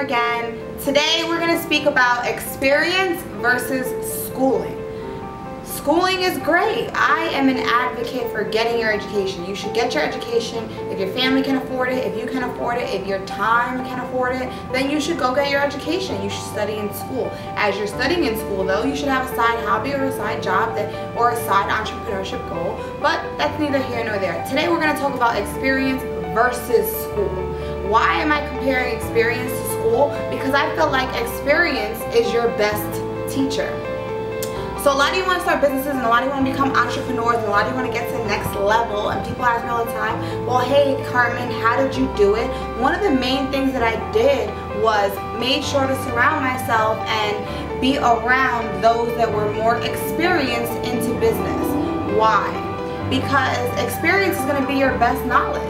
here again. Today we're going to speak about experience versus schooling. Schooling is great. I am an advocate for getting your education. You should get your education. If your family can afford it, if you can afford it, if your time can afford it, then you should go get your education. You should study in school. As you're studying in school though, you should have a side hobby or a side job or a side entrepreneurship goal, but that's neither here nor there. Today we're going to talk about experience versus school. Why am I comparing experience to school? Because I feel like experience is your best teacher. So a lot of you want to start businesses, and a lot of you want to become entrepreneurs, and a lot of you want to get to the next level, and people ask me all the time, well, hey Carmen, how did you do it? One of the main things that I did was made sure to surround myself and be around those that were more experienced into business. Why? Because experience is going to be your best knowledge.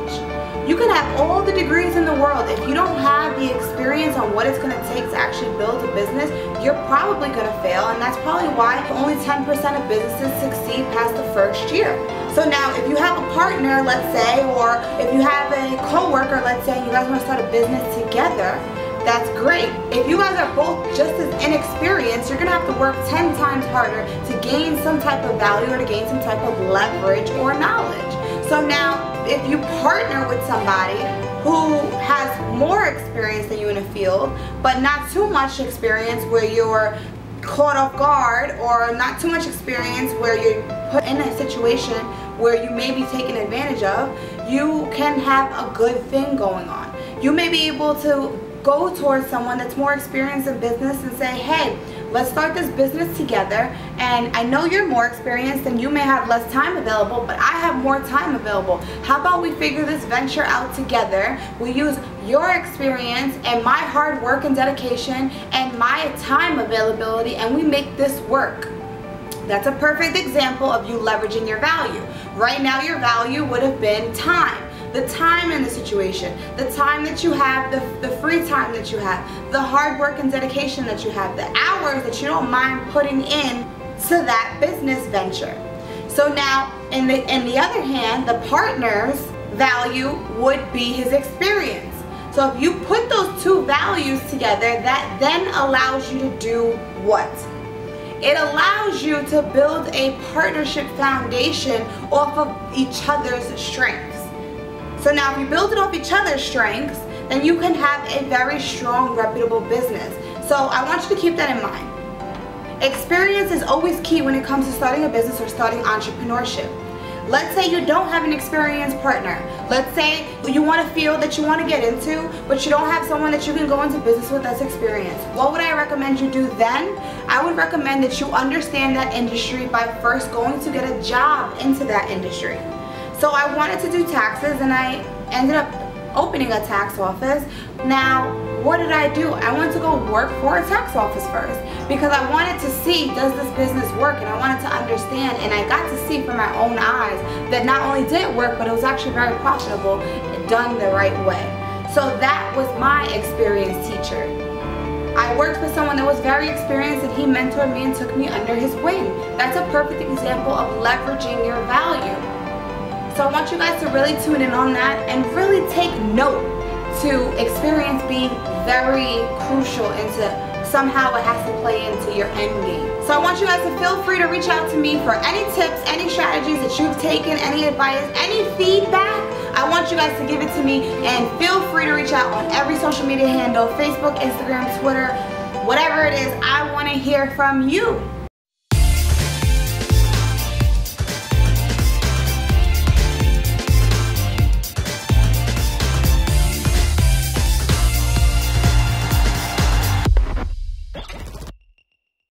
You can have all the degrees in the world. If you don't have the experience on what it's going to take to actually build a business, you're probably going to fail, and that's probably why only 10% of businesses succeed past the first year. So now if you have a partner, let's say, or if you have a co-worker, let's say, and you guys want to start a business together, that's great. If you guys are both just as inexperienced, you're going to have to work 10 times harder to gain some type of value or to gain some type of leverage or knowledge. So now, if you partner with somebody who has more experience than you in a field, but not too much experience where you're caught off guard, or not too much experience where you're put in a situation where you may be taken advantage of, you can have a good thing going on. You may be able to go towards someone that's more experienced in business and say, hey, let's start this business together, and I know you're more experienced and you may have less time available, but I have more time available. How about we figure this venture out together? We use your experience and my hard work and dedication and my time availability, and we make this work. That's a perfect example of you leveraging your value. Right now your value would have been time. The time in the situation, the time that you have, the free time that you have, the hard work and dedication that you have, the hours that you don't mind putting in to that business venture. So now, in the other hand, the partner's value would be his experience. So if you put those two values together, that then allows you to do what? It allows you to build a partnership foundation off of each other's strengths. So now if you build it off each other's strengths, then you can have a very strong, reputable business. So I want you to keep that in mind. Experience is always key when it comes to starting a business or starting entrepreneurship. Let's say you don't have an experienced partner. Let's say you want a field that you want to get into, but you don't have someone that you can go into business with that's experienced. What would I recommend you do then? I would recommend that you understand that industry by first going to get a job into that industry. So I wanted to do taxes, and I ended up opening a tax office. Now, what did I do? I wanted to go work for a tax office first because I wanted to see, does this business work? And I wanted to understand, and I got to see from my own eyes that not only did it work, but it was actually very profitable, done the right way. So that was my experienced teacher. I worked with someone that was very experienced, and he mentored me and took me under his wing. That's a perfect example of leveraging your value. So I want you guys to really tune in on that and really take note to experience being very crucial into somehow it has to play into your end game. So I want you guys to feel free to reach out to me for any tips, any strategies that you've taken, any advice, any feedback. I want you guys to give it to me, and feel free to reach out on every social media handle, Facebook, Instagram, Twitter, whatever it is. I want to hear from you.